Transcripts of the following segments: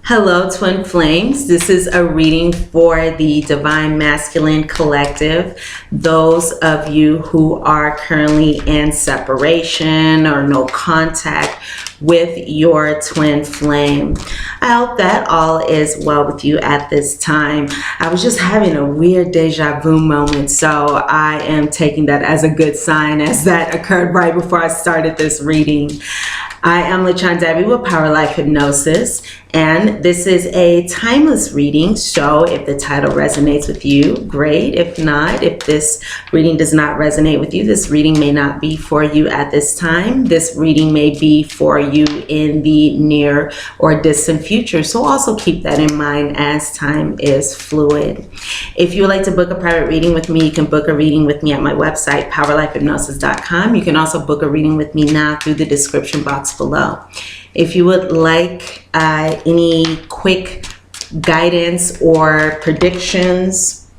Hello, Twin Flames. This is a reading for the Divine Masculine Collective. Those of you who are currently in separation or no contact with your twin flame. I hope that all is well with you at this time. I was just having a weird deja vu moment, so I am taking that as a good sign, as that occurred right before I started this reading. I am lachondevi with Power Life Hypnosis, and this is a timeless reading, so if the title resonates with you, great. If not, if this reading does not resonate with you, this reading may not be for you at this time. This reading may be for you in the near or distant future, so also keep that in mind as time is fluid. If you would like to book a private reading with me, you can book a reading with me at my website, powerlifehypnosis.com. You can also book a reading with me now through the description box below. If you would like any quick guidance or predictions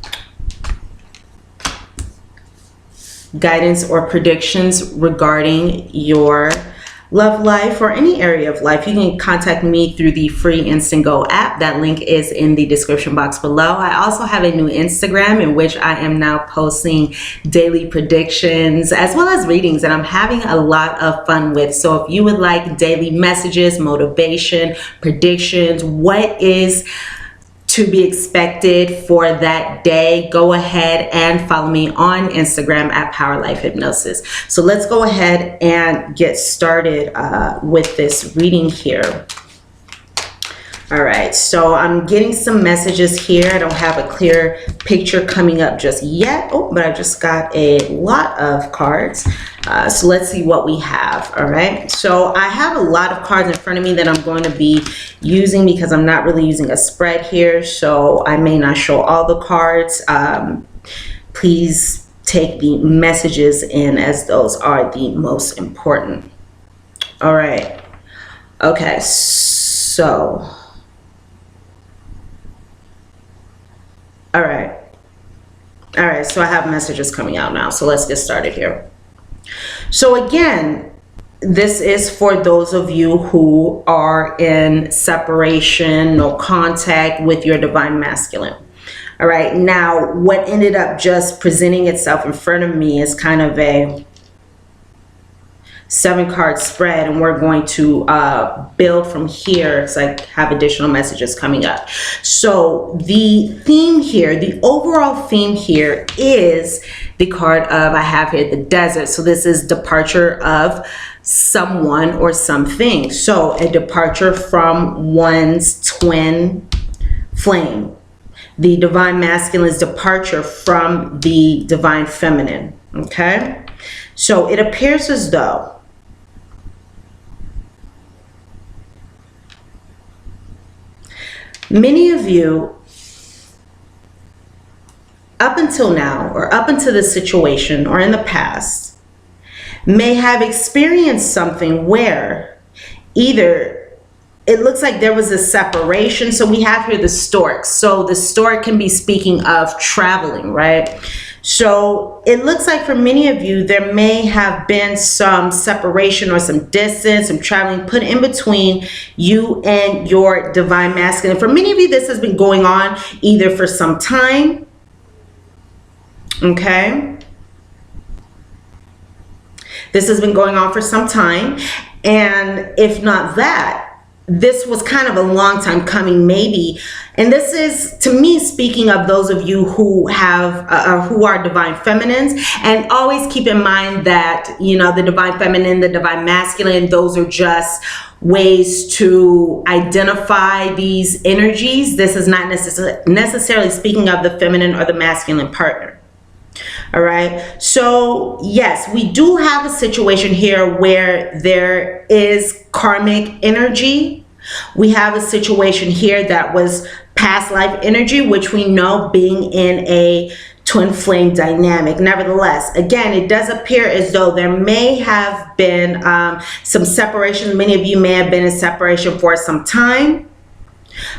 regarding your love life or any area of life, you can contact me through the free Instant Go app. That link is in the description box below. I also have a new Instagram in which I am now posting daily predictions as well as readings, and I'm having a lot of fun with. So if you would like daily messages, motivation, predictions, what is to be expected for that day, go ahead and follow me on Instagram at Power Life Hypnosis. So let's go ahead and get started with this reading here. All right, so I'm getting some messages here. I don't have a clear picture coming up just yet. Oh, but I just got a lot of cards. So let's see what we have. All right, so I have a lot of cards in front of me that I'm going to be using because I'm not really using a spread here. So I may not show all the cards. Please take the messages in as those are the most important. All right. Okay, so... All right, so I have messages coming out now, so let's get started here. So again, this is for those of you who are in separation, no contact with your divine masculine. All right, now what ended up just presenting itself in front of me is kind of a 7-card spread, and we're going to build from here because I have additional messages coming up. So the theme here, the overall theme here is the card of, I have here the desert. So this is departure of someone or something. So a departure from one's twin flame. The divine masculine's departure from the divine feminine. Okay? So it appears as though many of you, up until now, or up until this situation, or in the past, may have experienced something where either it looks like there was a separation. So we have here the stork. So the stork can be speaking of traveling, right? So it looks like for many of you, there may have been some separation or some distance, some traveling put in between you and your divine masculine. For many of you, this has been going on either for some time, okay? This has been going on for some time, and if not that, this was kind of a long time coming, maybe. And this is, to me, speaking of those of you who have, who are divine feminines. And always keep in mind that, you know, the divine feminine, the divine masculine, those are just ways to identify these energies. This is not necessarily speaking of the feminine or the masculine partner. All right, so yes, we do have a situation here where there is karmic energy. We have a situation here that was past life energy, which we know being in a twin flame dynamic. Nevertheless, again, it does appear as though there may have been some separation. Many of you may have been in separation for some time.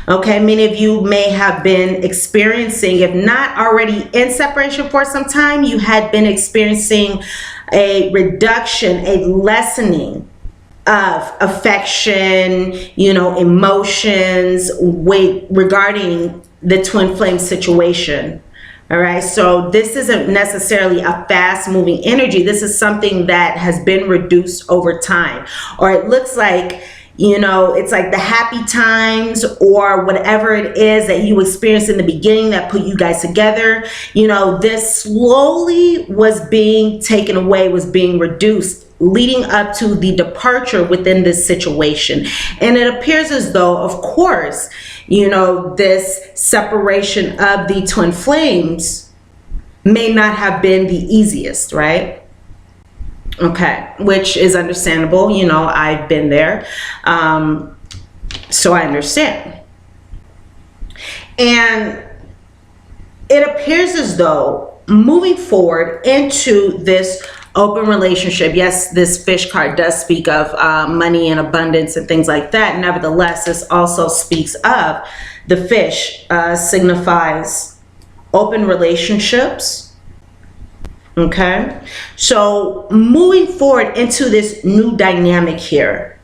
Okay, many of you may have been experiencing, if not already in separation for some time, you had been experiencing a reduction, a lessening of affection, you know, emotions regarding the twin flame situation. All right, so this isn't necessarily a fast moving energy. This is something that has been reduced over time, or it looks like, you know, it's like the happy times or whatever it is that you experienced in the beginning that put you guys together. You know, this slowly was being taken away, was being reduced, leading up to the departure within this situation. And it appears as though, of course, you know, this separation of the twin flames may not have been the easiest, right? Okay, which is understandable. You know, I've been there, so I understand. And it appears as though moving forward into this open relationship, yes, this fish card does speak of money and abundance and things like that. Nevertheless, this also speaks of the fish, signifies open relationships. Okay, so moving forward into this new dynamic here,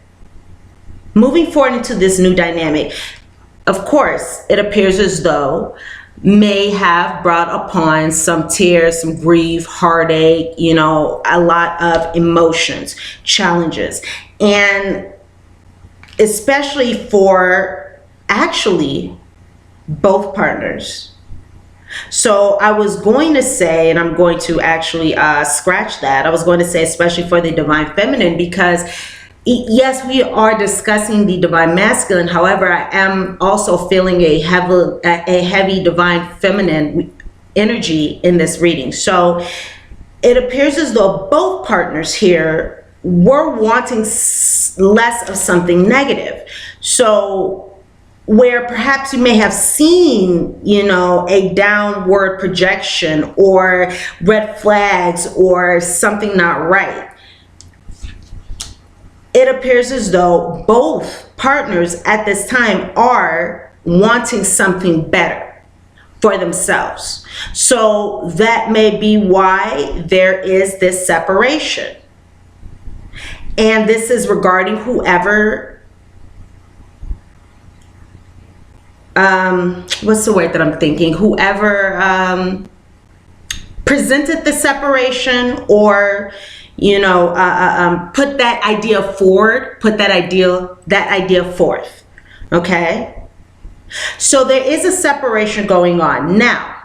of course, it appears as though may have brought upon some tears, some grief, heartache, you know, a lot of emotions, challenges, and especially for actually both partners. So I was going to say, and I'm going to actually scratch that. I was going to say, especially for the divine feminine, because yes, we are discussing the divine masculine. However, I am also feeling a heavy divine feminine energy in this reading. So it appears as though both partners here were wanting less of something negative. So where perhaps you may have seen, you know, a downward projection or red flags or something not right, it appears as though both partners at this time are wanting something better for themselves. So that may be why there is this separation. And this is regarding whoever, what's the word that I'm thinking? Whoever presented the separation, or, you know, put that idea forward, that idea forth. Okay, so there is a separation going on now.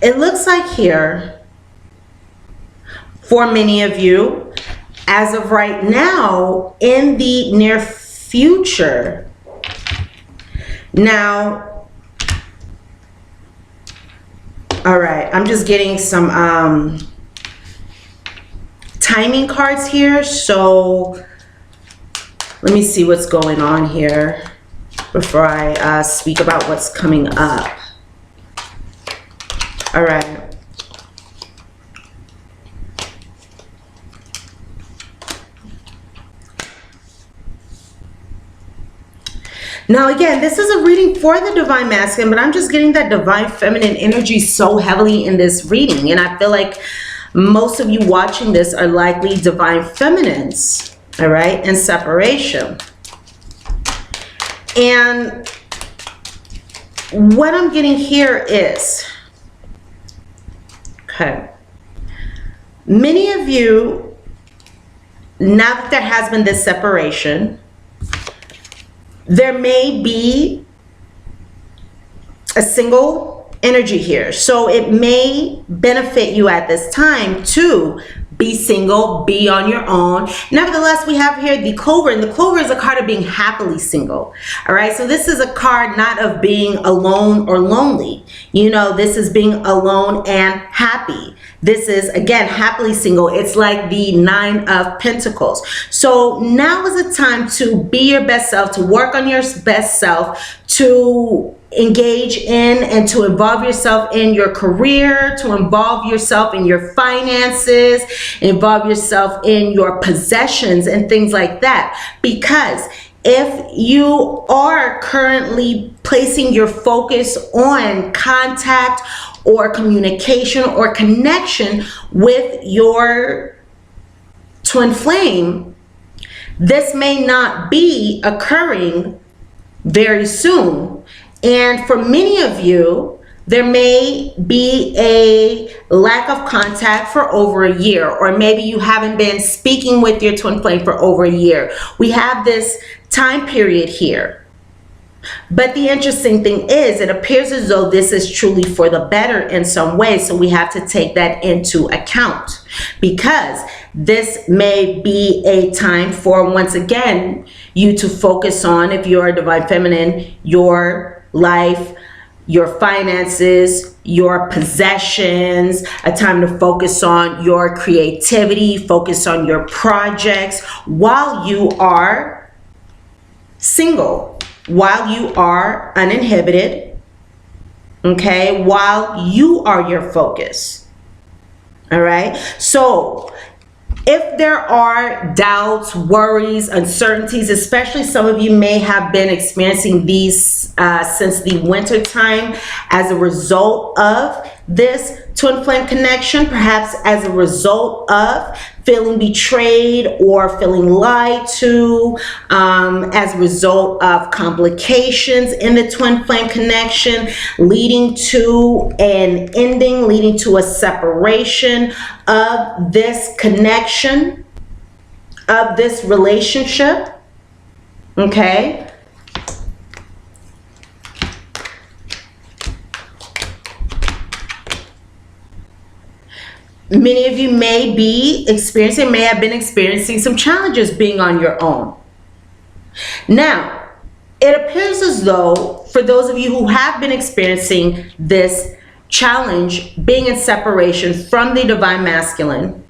It looks like here, for many of you, as of right now, in the near future. Now, all right, I'm just getting some timing cards here. So let me see what's going on here before I speak about what's coming up. All right. Now, again, this is a reading for the divine masculine, but I'm just getting that divine feminine energy so heavily in this reading. And I feel like most of you watching this are likely divine feminines, all right, in separation. And what I'm getting here is, okay, many of you, now that there has been this separation, there may be a single energy here. So it may benefit you at this time to be single, be on your own. Nevertheless, we have here the Clover, and the Clover is a card of being happily single. All right, so this is a card not of being alone or lonely. You know, this is being alone and happy. This is, again, happily single. It's like the Nine of Pentacles. So now is the time to be your best self, to work on your best self, to engage in and to involve yourself in your career, to involve yourself in your finances, involve yourself in your possessions and things like that. Because if you are currently placing your focus on contact or communication or connection with your twin flame, this may not be occurring very soon. And for many of you, there may be a lack of contact for over a year, or maybe you haven't been speaking with your twin flame for over a year. We have this time period here. But the interesting thing is, it appears as though this is truly for the better in some way. So we have to take that into account, because this may be a time for, once again, you to focus on, if you're a divine feminine, your life, your finances, your possessions, a time to focus on your creativity, focus on your projects while you are single, while you are uninhibited, okay, while you are your focus. All right. So if there are doubts, worries, uncertainties, especially some of you may have been experiencing these since the winter time as a result of this twin flame connection, perhaps as a result of feeling betrayed or feeling lied to, as a result of complications in the twin flame connection, leading to an ending, leading to a separation of this connection, of this relationship, okay? Many of you may have been experiencing some challenges being on your own. Now, it appears as though for those of you who have been experiencing this challenge, being in separation from the divine masculine,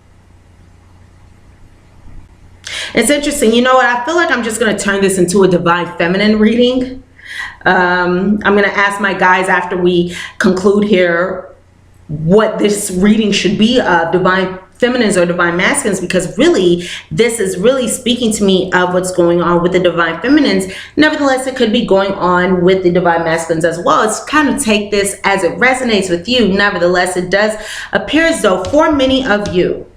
it's interesting. You know what? I feel like I'm just going to turn this into a divine feminine reading. I'm going to ask my guys after we conclude here what this reading should be of, divine feminines or divine masculines, because really this is really speaking to me of what's going on with the divine feminines. Nevertheless, it could be going on with the divine masculines as well. It's kind of take this as it resonates with you. Nevertheless, it does appear as though for many of you,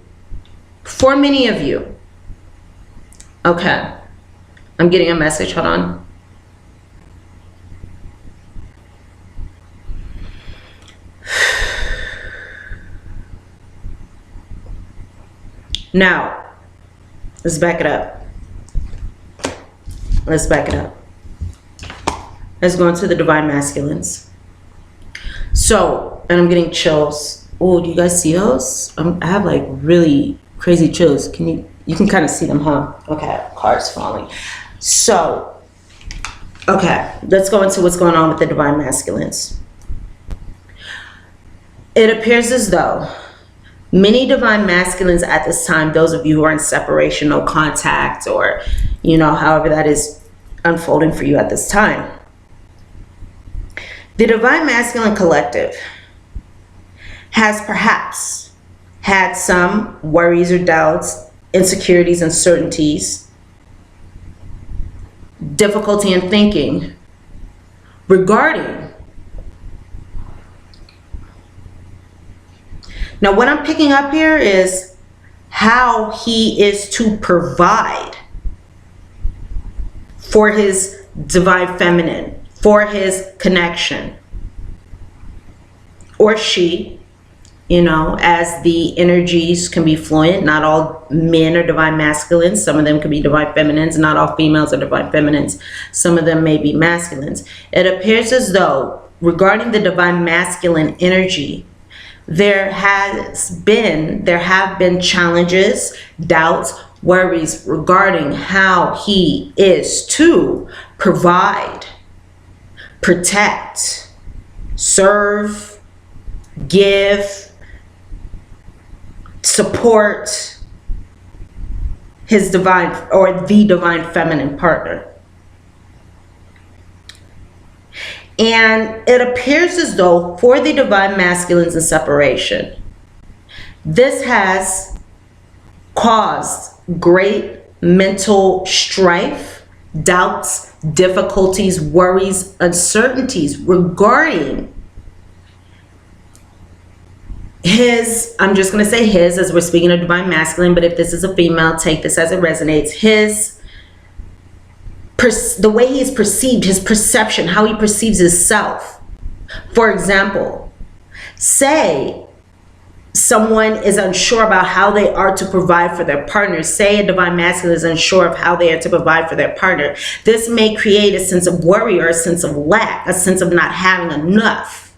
okay, I'm getting a message, hold on. Now, let's back it up. Let's go into the divine masculines. So, and I'm getting chills. Oh, do you guys see those? I have like really crazy chills. You can kind of see them, huh? Okay, cards falling. So, okay, let's go into what's going on with the divine masculines. It appears as though many divine masculines at this time, those of you who are in separation, no contact, or, you know, however that is unfolding for you at this time. The divine masculine collective has perhaps had some worries or doubts, insecurities, uncertainties, difficulty in thinking regarding. Now, what I'm picking up here is how he is to provide for his divine feminine, for his connection, or she, you know, as the energies can be fluent. Not all men are divine masculines. Some of them can be divine feminines. Not all females are divine feminines. Some of them may be masculines. It appears as though regarding the divine masculine energy, there have been challenges, doubts, worries regarding how he is to provide, protect, serve, give, support his divine or the divine feminine partner. And it appears as though for the divine masculines in separation, this has caused great mental strife, doubts, difficulties, worries, uncertainties regarding I'm just going to say his, as we're speaking of divine masculine, but if this is a female, take this as it resonates. The way he is perceived, his perception, how he perceives himself. For example, say someone is unsure about how they are to provide for their partner. Say a divine masculine is unsure of how they are to provide for their partner. This may create a sense of worry or a sense of lack, a sense of not having enough.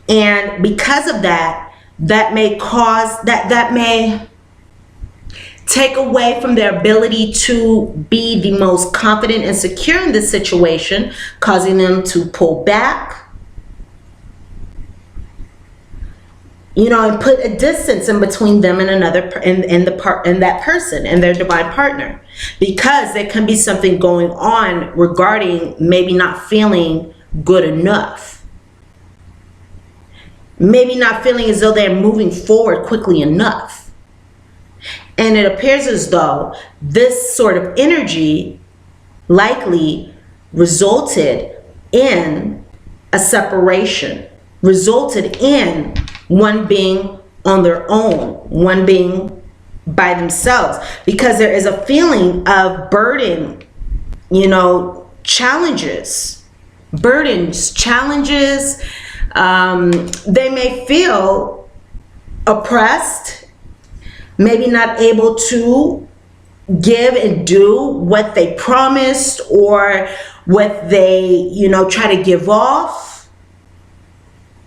And because of that, that may take away from their ability to be the most confident and secure in this situation, causing them to pull back, and put a distance in between them and that person and their divine partner, because there can be something going on regarding maybe not feeling good enough, maybe not feeling as though they're moving forward quickly enough. And it appears as though this sort of energy likely resulted in a separation, resulted in one being on their own, one being by themselves, because there is a feeling of burden, challenges, burdens, challenges. They may feel oppressed, maybe not able to give and do what they promised or what they, try to give off.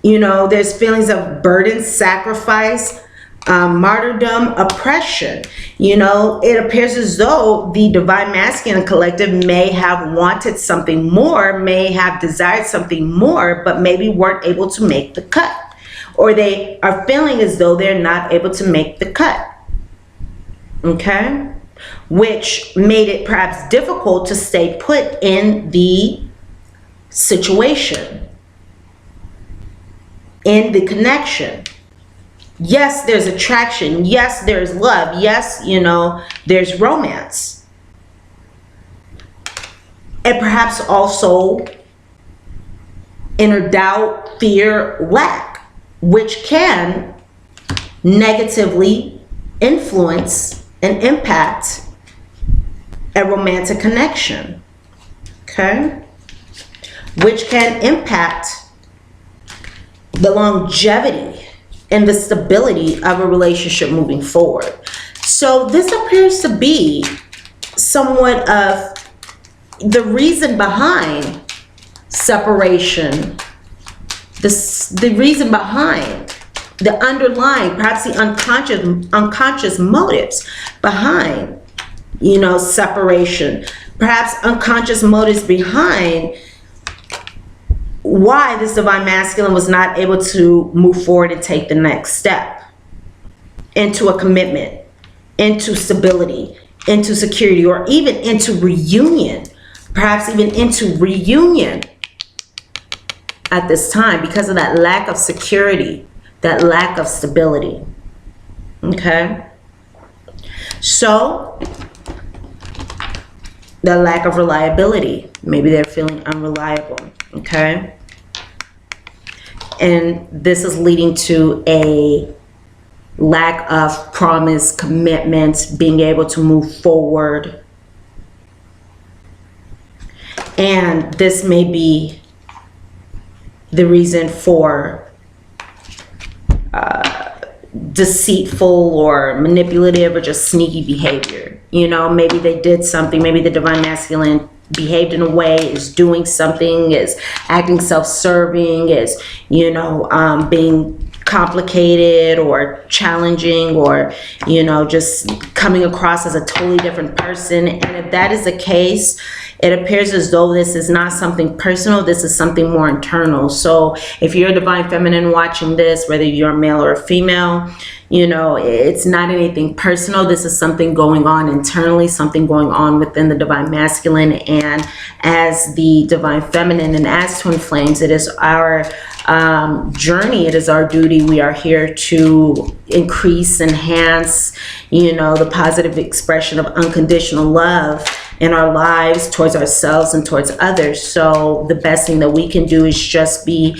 There's feelings of burden, sacrifice, martyrdom, oppression. It appears as though the divine masculine collective may have wanted something more, may have desired something more, but maybe weren't able to make the cut. Or they are feeling as though they're not able to make the cut. Okay? Which made it perhaps difficult to stay put in the situation, in the connection. Yes, there's attraction. Yes, there's love. Yes, there's romance. And perhaps also inner doubt, fear, lack, which can negatively influence and impact a romantic connection. Okay? Which can impact the longevity and the stability of a relationship moving forward. So this appears to be somewhat of the reason behind separation, the reason behind the underlying, perhaps the unconscious motives behind, separation, perhaps unconscious motives behind why this divine masculine was not able to move forward and take the next step into a commitment, into stability, into security, or even into reunion, perhaps even into reunion at this time, because of that lack of security, that lack of stability. Okay? So, the lack of reliability. Maybe they're feeling unreliable. Okay? And this is leading to a lack of promise, commitment, being able to move forward. And this may be the reason for deceitful or manipulative or just sneaky behavior. Maybe they did something, maybe the divine masculine behaved in a way, is doing something, is acting self-serving, is, being complicated or challenging, or, just coming across as a totally different person. And if that is the case, it appears as though this is not something personal, this is something more internal. So if you're a divine feminine watching this, whether you're a male or a female, it's not anything personal. This is something going on internally, something going on within the divine masculine. And as the divine feminine and as twin flames, it is our journey, it is our duty. We are here to increase, enhance, the positive expression of unconditional love in our lives towards ourselves and towards others. So the best thing that we can do is just be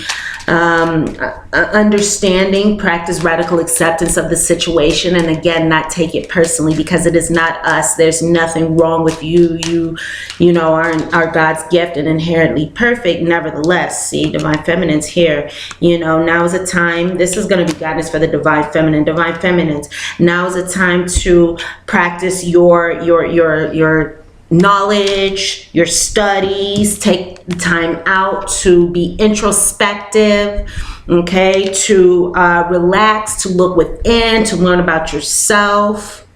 understanding, practice radical acceptance of the situation, and again, not take it personally, because it is not us. There's nothing wrong with you. You know, are God's gift and inherently perfect. Nevertheless, see, divine feminine's here. You know, now is a time. This is going to be guidance for the divine feminine. Divine feminines, now is a time to practice your knowledge, your studies. Take the time out to be introspective, okay, to relax, to look within, to learn about yourself,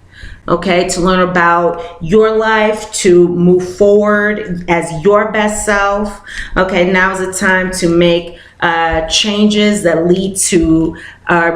okay, to learn about your life, to move forward as your best self. Okay, now is the time to make changes that lead to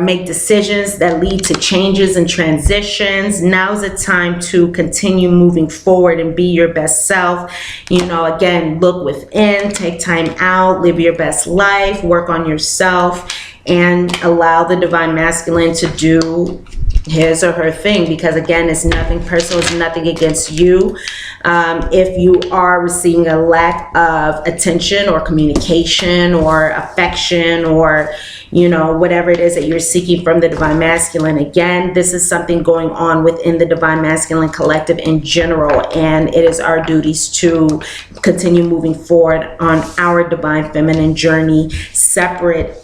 make decisions that lead to changes and transitions. Now's the time to continue moving forward and be your best self. You know, again, look within, take time out, live your best life, work on yourself, and allow the divine masculine to do his or her thing, because again, it's nothing personal, it's nothing against you. If you are receiving a lack of attention or communication or affection, or you know, whatever it is that you're seeking from the divine masculine, again, this is something going on within the divine masculine collective in general, and it is our duties to continue moving forward on our divine feminine journey, separate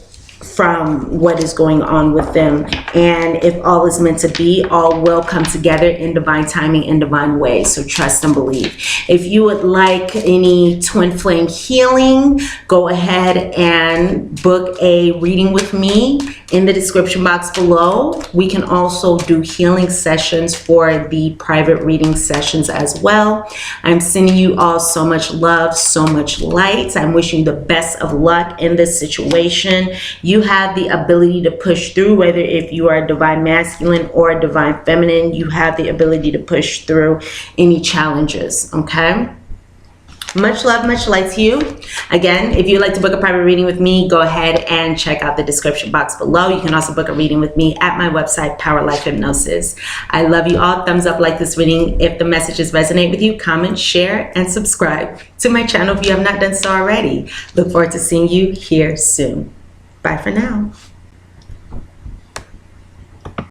from what is going on with them. And if all is meant to be, all will come together in divine timing, in divine ways. So trust and believe. If you would like any twin flame healing, go ahead and book a reading with me in the description box below. We can also do healing sessions for the private reading sessions as well. I'm sending you all so much love, so much light. I'm wishing you the best of luck in this situation. You have the ability to push through, whether if you are a divine masculine or a divine feminine, you have the ability to push through any challenges, okay? Much love, much light to you. Again, if you'd like to book a private reading with me, go ahead and check out the description box below. You can also book a reading with me at my website, Power Life Hypnosis. I love you all. Thumbs up, like this reading if the messages resonate with you. Comment, share, and subscribe to my channel if you have not done so already. Look forward to seeing you here soon. Bye for now.